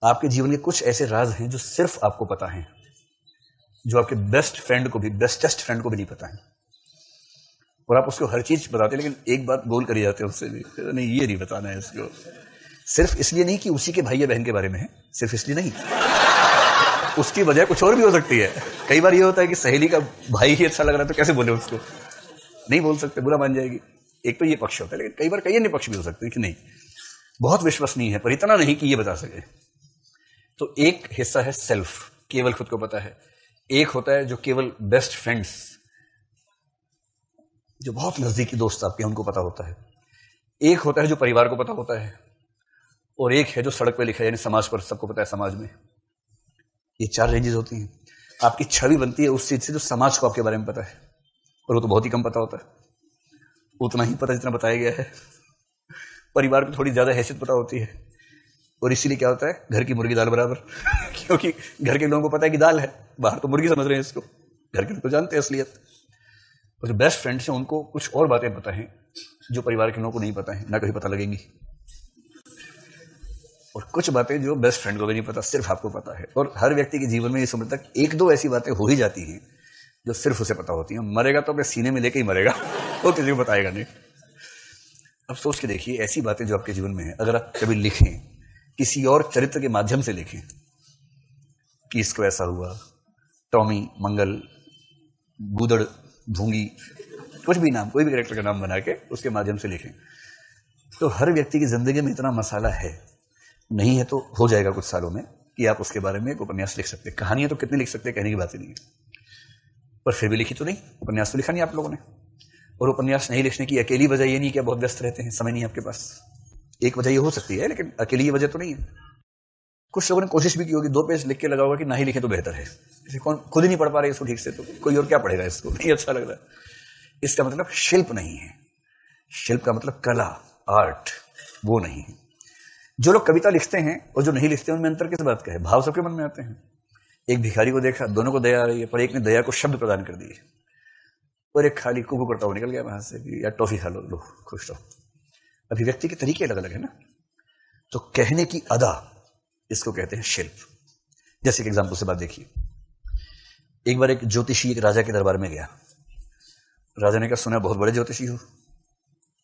आपके जीवन के कुछ ऐसे राज हैं जो सिर्फ आपको पता हैं, जो आपके बेस्ट फ्रेंड को भी, बेस्टेस्ट फ्रेंड को भी नहीं पता है। और आप उसको हर चीज बताते हैं, लेकिन एक बात बोल कर ही जाते हैं उससे भी, नहीं ये नहीं बताना है इसको। सिर्फ इसलिए नहीं कि उसी के भाई या बहन के बारे में है, सिर्फ इसलिए नहीं, उसकी वजह कुछ और भी हो सकती है। कई बार ये होता है कि सहेली का भाई ही अच्छा लग रहा है तो कैसे बोले उसको, नहीं बोल सकते, बुरा मान जाएगी। एक तो ये पक्ष होता है, लेकिन कई बार कई अन्य पक्ष भी हो सकते हैं कि नहीं, बहुत विश्वसनीय है पर इतना नहीं कि ये बता सके। तो एक हिस्सा है सेल्फ, केवल खुद को पता है। एक होता है जो केवल बेस्ट फ्रेंड्स, जो बहुत नजदीकी दोस्त आपके, उनको पता होता है। एक होता है जो परिवार को पता होता है, और एक है जो सड़क पे लिखा है, यानी समाज पर, सबको पता है समाज में। ये 4 रेंजेस होती हैं। आपकी छवि बनती है उस चीज से जो समाज को आपके बारे में पता है, और वो तो बहुत ही कम पता होता है, उतना ही पता जितना बताया गया है। परिवार को थोड़ी ज्यादा हैसियत पता होती है, और इसीलिए क्या होता है, घर की मुर्गी दाल बराबर क्योंकि घर के लोगों को पता है कि दाल है, बाहर तो मुर्गी समझ रहे हैं इसको, घर के लोग तो जानते हैं असलियत। और जो बेस्ट फ्रेंड्स हैं उनको कुछ और बातें पता हैं जो परिवार के लोगों को नहीं पता है, ना कभी पता लगेंगी। और कुछ बातें जो बेस्ट फ्रेंड को भी नहीं पता, सिर्फ आपको पता है। और हर व्यक्ति के जीवन में इस उम्र तक 1-2 ऐसी बातें हो ही जाती हैं जो सिर्फ उसे पता होती हैं। मरेगा तो अपने सीने में लेके ही मरेगा, वो किसी को बताएगा नहीं। अब सोच के देखिए, ऐसी बातें जो आपके जीवन में है, अगर आप कभी लिखें, किसी और चरित्र के माध्यम से लिखें कि इसको ऐसा हुआ, टॉमी, मंगल, गूदड़, भूंगी, कुछ भी नाम, कोई भी कैरेक्टर का नाम बना के उसके माध्यम से लिखें, तो हर व्यक्ति की जिंदगी में इतना मसाला है, नहीं है तो हो जाएगा कुछ सालों में कि आप उसके बारे में एक उपन्यास लिख सकते हैं। कहानियां तो कितनी लिख सकते हैं, कहने की बात ही नहीं है, पर फिर भी लिखी तो नहीं, उपन्यास तो लिखा नहीं आप लोगों ने। और उपन्यास नहीं लिखने की अकेली वजह ये नहीं कि आप बहुत व्यस्त रहते हैं, समय नहीं आपके पास। एक वजह ये हो सकती है, लेकिन अकेली ये वजह तो नहीं है। कुछ लोगों ने कोशिश भी की होगी, 2 पेज लिख के लगा होगा कि ना ही लिखे तो बेहतर है, इसे कौन खुद ही नहीं पढ़ पा रहे इसको ठीक से, तो कोई और क्या पढ़ेगा इसको, नहीं अच्छा लग रहा है। इसका मतलब शिल्प नहीं है, शिल्प का मतलब कला, आर्ट, वो नहीं है। जो लोग कविता लिखते हैं और जो नहीं लिखते हैं, उनमें अंतर किस बात का है? भाव सबके मन में आते हैं। एक भिखारी को देखा, दोनों को दया आ रही है, पर एक ने दया को शब्द प्रदान कर दिए, और एक खाली कुकू करता हुआ निकल गया वहां से कि यार टॉफी खा लो, लो खुश रहो। अभिव्यक्ति के तरीके अलग अलग है ना, तो कहने की अदा, इसको कहते हैं शिल्प। जैसे एक एग्जाम्पल से बात देखिए। एक बार एक ज्योतिषी एक राजा के दरबार में गया। राजा ने कहा, सुना बहुत बड़े ज्योतिषी हो।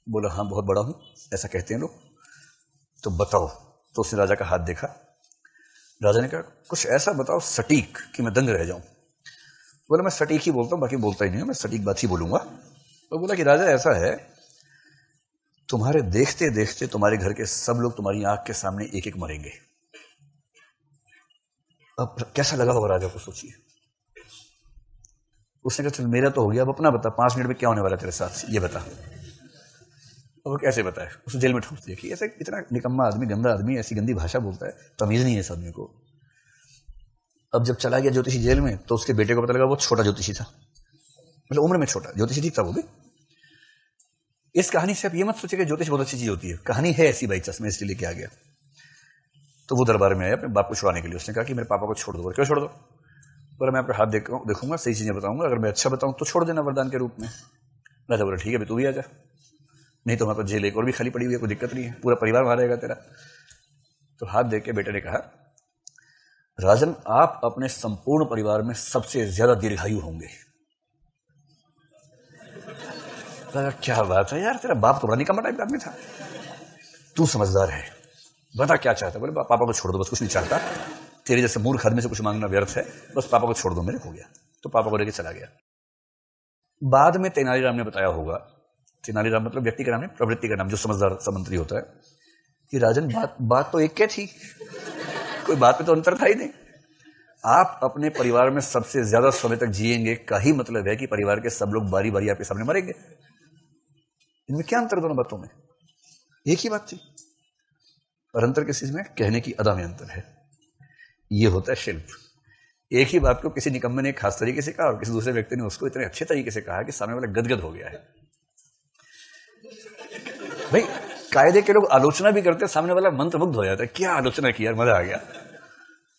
बोला, हाँ बहुत बड़ा हूं, ऐसा कहते हैं लोग। तो बताओ। तो उसने राजा का हाथ देखा। राजा ने कहा, कुछ ऐसा बताओ सटीक कि मैं दंग रह जाऊं। बोला, मैं सटीक ही बोलता हूं, बाकी बोलता ही नहीं हूं, मैं सटीक बात ही बोलूंगा। तो बोला कि राजा ऐसा है, तुम्हारे देखते देखते तुम्हारे घर के सब लोग तुम्हारी आंख के सामने एक एक मरेंगे। अब कैसा लगा होगा राजा को, सोचिए। उसने कहा, चल मेरा तो हो गया, अब अपना बता, 5 मिनट में क्या होने वाला तेरे साथ, ये बता। अब वो कैसे बताए, उसे जेल में ठूस दिया कि ऐसा इतना निकम्मा आदमी, गंदा आदमी, ऐसी गंदी भाषा बोलता है, तमीज नहीं है इस आदमी को। अब जब चला गया ज्योतिषी जेल में, तो उसके बेटे को पता लगा वो छोटा ज्योतिषी था, मतलब उम्र में छोटा ज्योतिषी ठीक था वो भी। इस कहानी से आप ये मत सोचिए कि ज्योतिष बहुत अच्छी चीज होती है, कहानी है ऐसी बाई चांस, मैं इसलिए लेके आ गया। तो वो दरबार में आया अपने बाप को छुड़ाने के लिए। उसने कहा कि मेरे पापा को छोड़ दो। क्यों छोड़ दो? बोला, मैं आपका हाथ देखूंगा, सही चीजें बताऊंगा, अगर मैं अच्छा बताऊं तो छोड़ देना वरदान के रूप में। राजा बोला, ठीक है अभी तू भी आ जा, नहीं तो हमारे पास जेल एक और भी खाली पड़ी हुई है, कोई दिक्कत नहीं है, पूरा परिवार वहां रहेगा तेरा। तो हाथ देख के बेटे ने कहा, राजन आप अपने संपूर्ण परिवार में सबसे ज्यादा दीर्घायु होंगे। क्या बात है यार, तेरा बाप तो बड़ा निकम्मा टाइप का आदमी था, तू समझदार है, बता क्या चाहता। बोले, पापा को छोड़ दो, बस कुछ नहीं चाहता, तेरे जैसे मूर्ख आदमी से कुछ मांगना व्यर्थ है, बस पापा को छोड़ दो, मेरे हो गया। तो पापा को लेके चला गया। बाद में तेनालीराम ने बताया होगा, तेनालीराम मतलब व्यक्ति का नाम है, प्रवृत्ति का नाम, जो समझदार समंत्री होता है, कि राजन बात तो एक क्या थी, कोई बात में तो अंतर था ही नहीं। आप अपने परिवार में सबसे ज्यादा समय तक जिएंगे का ही मतलब है कि परिवार के सब लोग बारी बारी आपके सामने मरेंगे। इनमें क्या अंतर दोनों बातों में? एक ही बात थी, और अंतर किस चीज में? कहने की अदा में अंतर है। ये होता है शिल्प। एक ही बात को किसी निकम्मे ने खास तरीके से कहा और किसी दूसरे व्यक्ति ने उसको इतने अच्छे तरीके से कहा कि सामने वाला गदगद हो गया है। भाई कायदे के लोग आलोचना भी करते हैं, सामने वाला मंत्रमुग्ध हो जाता है, क्या आलोचना की यार, मजा आ गया।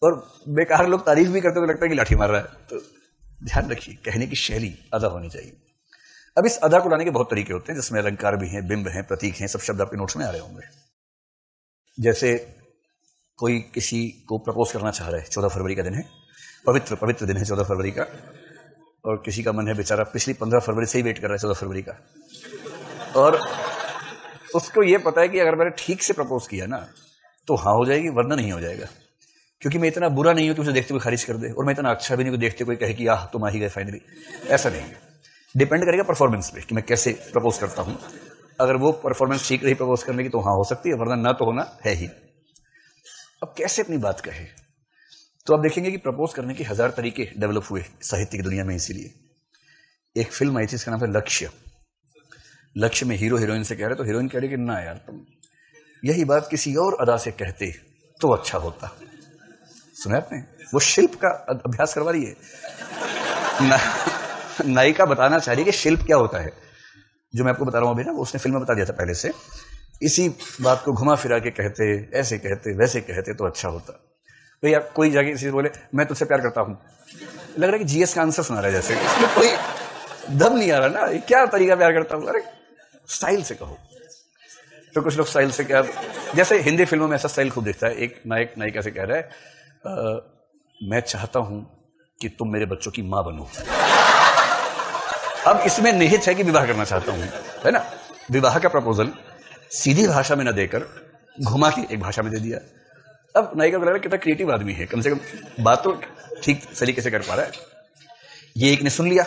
और बेकार लोग तारीफ भी करते तो लगता है कि लाठी मार रहा है। तो ध्यान रखिए, कहने की शैली, अदा होनी चाहिए। अब इस अदा को लाने के बहुत तरीके होते हैं, जिसमें अलंकार भी हैं, बिंब हैं, प्रतीक हैं, सब शब्द आपके नोट्स में आ रहे होंगे। जैसे कोई किसी को प्रपोज करना चाह रहा है, 14 फरवरी का दिन है, पवित्र पवित्र दिन है 14 फरवरी का, और किसी का मन है बेचारा पिछली 15 फरवरी से ही वेट कर रहा है 14 फरवरी का, और उसको ये पता है कि अगर मैंने ठीक से प्रपोज किया ना तो हाँ हो जाएगी, वरना नहीं हो जाएगा, क्योंकि मैं इतना बुरा नहीं हूं कि मुझे देखते हुए खारिज कर दे, और मैं इतना अच्छा भी नहीं हूं देखते कोई कहे कि आह तुम आ ही गए फाइनली। ऐसा नहीं है, डिपेंड करेगा परफॉर्मेंस पे कि मैं कैसे प्रपोज करता हूं। अगर वो परफॉर्मेंस ठीक रही प्रपोज करने की तो हाँ हो सकती है, वरना ना तो होना है ही। अब कैसे अपनी बात कहे, तो आप देखेंगे कि प्रपोज करने के 1000 तरीके डेवलप हुए साहित्य की दुनिया में। इसीलिए एक फिल्म आई थी, इसका नाम है लक्ष्य। लक्ष्य में हीरो हीरोइन से कह रहे तो हीरोइन कह रही कि ना यार तुम यही बात किसी और अदा से कहते तो अच्छा होता। सुना आपने? वो शिल्प का अभ्यास करवा रही है। नायिका बताना चाह रही है कि शिल्प क्या होता है, जो मैं आपको बता रहा हूं अभी ना, वो उसने फिल्म में बता दिया था पहले से। इसी बात को घुमा फिरा के कहते, ऐसे कहते वैसे कहते तो अच्छा होता। भैया कोई जाके किसी से बोले मैं तुझसे प्यार करता हूं, लग रहा है कि जीएस का आंसर सुना रहा है जैसे, इसमें कोई दम नहीं आ रहा ना। क्या तरीका प्यार करता हूं, अरे स्टाइल से कहो। तो कुछ लोग स्टाइल से क्या, जैसे हिंदी फिल्मों में ऐसा स्टाइल खूब दिखता है, एक नायक नायिका से कह रहा है मैं चाहता हूं कि तुम मेरे बच्चों की मां बनो। अब इसमें निहित है कि विवाह करना चाहता हूं, है ना। विवाह का प्रपोजल सीधी भाषा में न देकर घुमा के एक भाषा में दे दिया। अब नायिका को लग रहा है कितना क्रिएटिव आदमी है, कम से कम बात तो ठीक तरीके से कर पा रहा है। ये एक ने सुन लिया,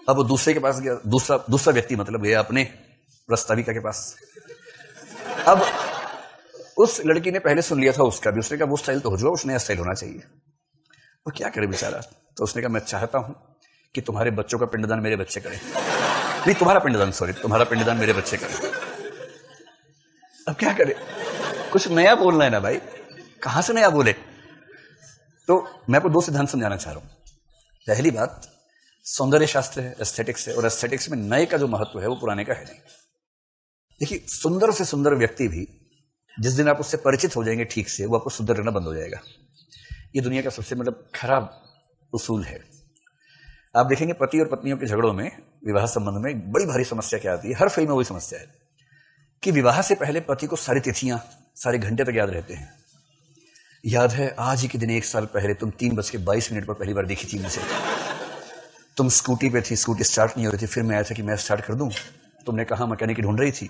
अब वो दूसरे के पास गया, दूसरा व्यक्ति मतलब गया अपने प्रस्ताविका के पास। अब उस लड़की ने पहले सुन लिया था उसका भी, उसने कहा वो स्टाइल तो हो जाओ, उसने स्टाइल होना चाहिए। वो क्या करे बेचारा, तो उसने कहा मैं चाहता हूं कि तुम्हारे बच्चों का पिंडदान मेरे बच्चे करें। नहीं तुम्हारा पिंडदान, सॉरी तुम्हारा पिंडदान मेरे बच्चे करें। अब क्या करे, कुछ नया बोलना है ना भाई, कहां से नया बोले। तो मैं आपको 2 सिद्धांत समझाना चाह रहा हूं। पहली बात सौंदर्य शास्त्र है, एस्थेटिक्स है, और एस्थेटिक्स में नए का जो महत्व है वो पुराने का है नहीं। देखिए सुंदर से सुंदर व्यक्ति भी जिस दिन आप उससे परिचित हो जाएंगे ठीक से, वो आपको सुंदर रहना बंद हो जाएगा। ये दुनिया का सबसे मतलब खराब उसूल है। आप देखेंगे पति और पत्नियों के झगड़ों में, विवाह संबंध में बड़ी भारी समस्या क्या आती है, हर फिल्म में वही समस्या है कि विवाह से पहले पति को सारी तिथियां सारे घंटे तक याद रहते हैं। याद है आज ही के दिन 1 साल पहले तुम 3:22 पर पहली बार देखी थी मुझे, तुम स्कूटी पे थी, स्कूटी स्टार्ट नहीं हो रही थी, फिर मैं आया था कि मैं स्टार्ट कर दूं, तुमने कहा मैकेनिक ढूंढ रही थी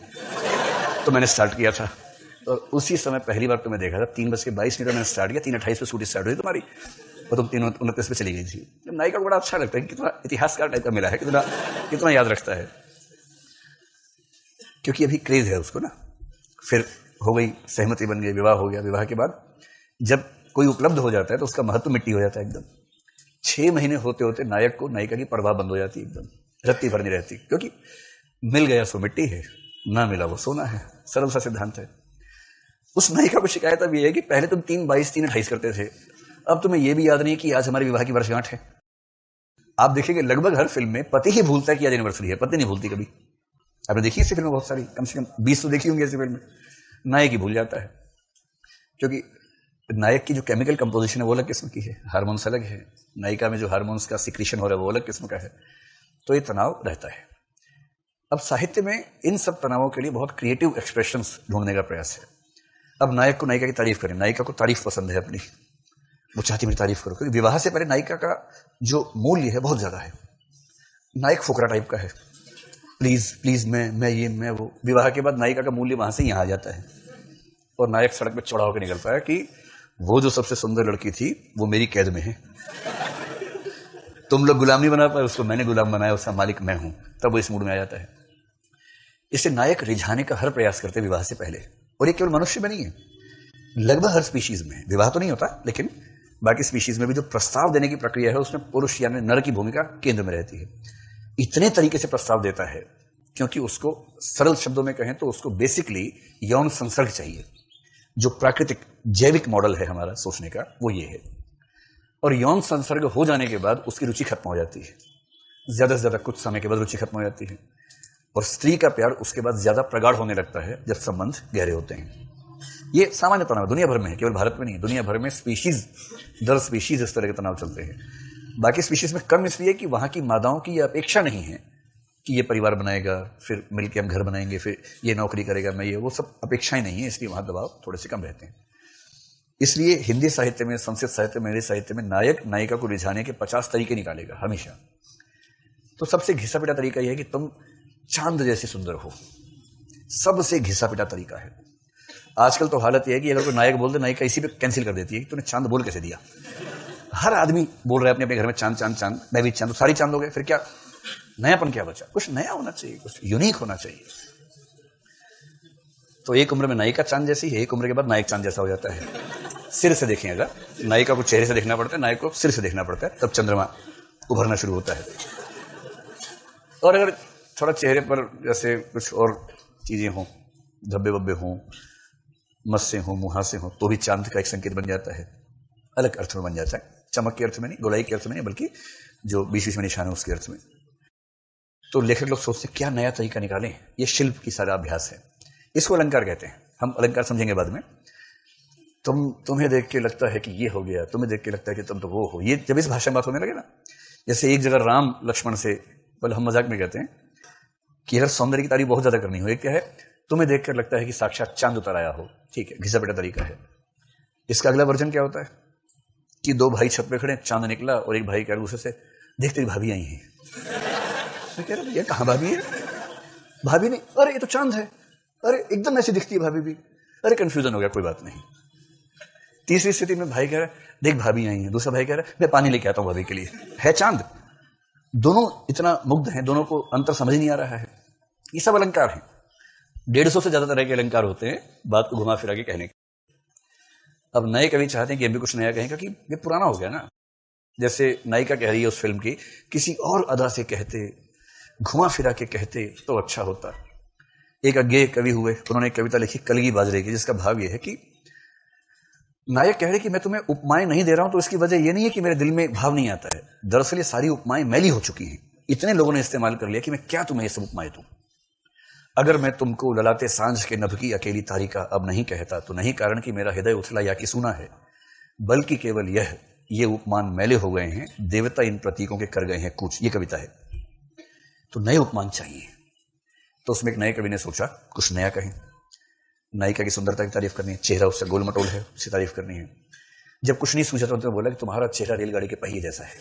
तो मैंने स्टार्ट किया था, और उसी समय पहली बार तुम्हें देखा था 3:22 मैंने स्टार्ट किया, 3:28 पे स्कूटी स्टार्ट हुई तुम्हारी, और तुम 3:29 पे चली गई थी। नायिका को बड़ा अच्छा लगता है, कितना इतिहासकार टाइप का मिला है, कितना याद रखता है, क्योंकि अभी क्रेज है उसको ना। फिर हो गई सहमति, बन गई, विवाह हो गया। विवाह के बाद जब कोई उपलब्ध हो जाता है तो उसका महत्व मिट्टी हो जाता है एकदम। 6 महीने होते होते नायक को नायिका की परवाह बंद हो जाती है, एकदम रत्ती भर नहीं रहती, क्योंकि मिल गया सो मिट्टी है, ना मिला वो सोना है। सरल सा सिद्धांत है। उस नायिका को शिकायत अब ये है कि पहले तुम 3:22 3:28 करते थे, अब तुम्हें यह भी याद नहीं कि आज हमारी विवाह की वर्षगांठ है। आप देखेंगे लगभग हर फिल्म में पति ही भूलता है कि आज एनिवर्सरी है, पत्नी नहीं भूलती कभी। आपने देखी ऐसी फिल्म बहुत सारी, कम से कम 20 तो देखी होंगी ऐसी फिल्म। नायक ही भूल जाता है, क्योंकि नायक की जो केमिकल कंपोजिशन है वो अलग किस्म की है, हार्मोन्स अलग है, नायिका में जो हार्मोन्स का सिक्रीशन हो रहा है वो अलग किस्म का है, तो ये तनाव रहता है। अब साहित्य में इन सब तनावों के लिए बहुत क्रिएटिव एक्सप्रेशंस ढूंढने का प्रयास है। अब नायक को नायिका की तारीफ करें, नायिका को तारीफ पसंद है अपनी, वो चाहती मेरी तारीफ करो, क्योंकि विवाह से पहले नायिका का जो मूल्य है बहुत ज्यादा है। नायक फुकरा टाइप का है, प्लीज प्लीज मैं वो। विवाह के बाद नायिका का मूल्य वहां से यहां आ जाता है, और नायक सड़क पे चौड़ा होकर निकलता है कि वो जो सबसे सुंदर लड़की थी वो मेरी कैद में है, तुम लोग गुलाम नहीं बना पाए उसको, मैंने गुलाम बनाया, उसका मालिक मैं हूं। तब वो इस मूड में आ जाता है। इसे नायक रिझाने का हर प्रयास करते विवाह से पहले, और ये केवल मनुष्य में नहीं है, लगभग हर स्पीशीज में। विवाह तो नहीं होता, लेकिन बाकी स्पीशीज में भी जो प्रस्ताव देने की प्रक्रिया है उसमें पुरुष यानी नर की भूमिका केंद्र में रहती है। इतने तरीके से प्रस्ताव देता है क्योंकि उसको सरल शब्दों में कहें तो उसको बेसिकली यौन संसर्ग चाहिए। जो प्राकृतिक जैविक मॉडल है हमारा सोचने का वो ये है, और यौन संसर्ग हो जाने के बाद उसकी रुचि खत्म हो जाती है, ज्यादा से ज्यादा कुछ समय के बाद रुचि खत्म हो जाती है, और स्त्री का प्यार उसके बाद ज्यादा प्रगाढ़ होने लगता है जब संबंध गहरे होते हैं। ये सामान्य तनाव दुनिया भर में है, केवल भारत में नहीं, दुनिया भर में स्पीशीज दर स्पीशीज इस तरह के तनाव चलते हैं। बाकी स्पीशीज में कम इसलिए कि वहां की मादाओं की यह अपेक्षा नहीं है कि ये परिवार बनाएगा, फिर मिलकर हम घर बनाएंगे, फिर ये नौकरी करेगा, मैं ये, वो सब अपेक्षाएं नहीं है, इसलिए वहां दबाव थोड़े से कम रहते हैं। इसलिए हिंदी साहित्य में, संस्कृत साहित्य में, मेरे साहित्य में नायक नायिका को रिझाने के 50 तरीके निकालेगा हमेशा। तो सबसे घिसा पिटा तरीका यह है कि तुम चांद जैसे सुंदर हो। सबसे घिसा पिटा तरीका है। आजकल तो हालत यह है कि अगर कोई नायक बोल दे, नायिका इसी पे कैंसिल कर देती है कि तूने चांद बोल कैसे दिया। हर आदमी बोल रहा है अपने अपने घर में चांद चांद चांद, मैं भी चांद, तो सारी चांद हो गए, फिर क्या नयापन क्या बचा? कुछ नया होना चाहिए, कुछ यूनिक होना चाहिए। तो एक उम्र में नायिका चांद जैसी है, एक उम्र के बाद नायक चांद जैसा हो जाता है। सिर से देखें, अगर नायिका को चेहरे से देखना पड़ता है, नायक को सिर से देखना पड़ता है, तब चंद्रमा उभरना शुरू होता है। और अगर थोड़ा चेहरे पर जैसे कुछ और चीजें हों, धब्बे वब्बे हों, मस्से हों, मुहासे हों, तो भी चांद का एक संकेत बन जाता है, अलग अर्थ में बन जाता है। चमक के अर्थ में नहीं, गोलाई के अर्थ में नहीं, बल्कि जो बीच बीच में निशान है उसके अर्थ में। तो लेखक लोग सोचते क्या नया तरीका निकालें। ये शिल्प की सारा अभ्यास है, इसको अलंकार कहते हैं। हम अलंकार समझेंगे बाद में। तुम्हें देख के लगता है कि ये हो गया, तुम्हें देख के लगता है कि तुम तो वो हो। ये जब इस भाषा में बात होने लगे ना, जैसे एक जगह राम लक्ष्मण से, बल हम मजाक में कहते हैं कि अगर सौंदर्य की तारीफ बहुत ज्यादा करनी हो, एक क्या है, तुम्हें देखकर लगता है कि साक्षात चांद उतर आया हो। ठीक है, घिसा पिटा तरीका है। इसका अगला वर्जन क्या होता है कि दो भाई छत पे खड़े, चांद निकला और एक भाई कह रहा दूसरे से, देख तेरी भाभी आई है। तो कह रहे ये कहां भाभी है? भाभी नहीं, अरे ये तो चांद है, अरे एकदम ऐसी दिखती है भाभी भी। अरे कंफ्यूजन हो गया, कोई बात नहीं। तीसरी स्थिति में भाई कह रहा है देख भाभी आई है, दूसरा भाई कह रहा है मैं पानी लेके आता हूं भाभी के लिए, है चांद। दोनों इतना मुग्ध हैं, दोनों को अंतर समझ नहीं आ रहा है। ये सब अलंकार है। 150 से ज्यादा तरह के अलंकार होते हैं बात को घुमा फिरा के कहने के। अब नए कवि चाहते हैं कि अभी कुछ नया कहें, क्योंकि ये पुराना हो गया ना। जैसे नायिका कह रही है उस फिल्म की, किसी और अदा से कहते, घुमा फिरा के कहते तो अच्छा होता। एक अज्ञेय कवि हुए, उन्होंने एक कविता लिखी कलगी बाजरे की, जिसका भाव यह है कि नायक कह रहे कि मैं तुम्हें उपमाएं नहीं दे रहा हूं तो इसकी वजह यह नहीं है कि मेरे दिल में भाव नहीं आता है। दरअसल ये सारी उपमाएं मैली हो चुकी हैं, इतने लोगों ने इस्तेमाल कर लिया कि मैं क्या तुम्हें ये सब उपमाएं दूं। अगर मैं तुमको ललाते सांझ के नभ की अकेली तारिका अब नहीं कहता, तो नहीं कारण कि मेरा हृदय उथला या कि सुना है, बल्कि केवल ये उपमान मैले हो गए हैं, देवता इन प्रतीकों के कर गए हैं कूच। ये कविता है। तो नए उपमान चाहिए। तो उसमें एक नए कवि ने सोचा कुछ नया कहें। नायिका की सुंदरता की तारीफ करनी है, चेहरा उससे गोल मटोल है, उसकी तारीफ करनी है। जब कुछ नहीं सूझा तो बोला कि तुम्हारा चेहरा रेलगाड़ी के पहिए जैसा है।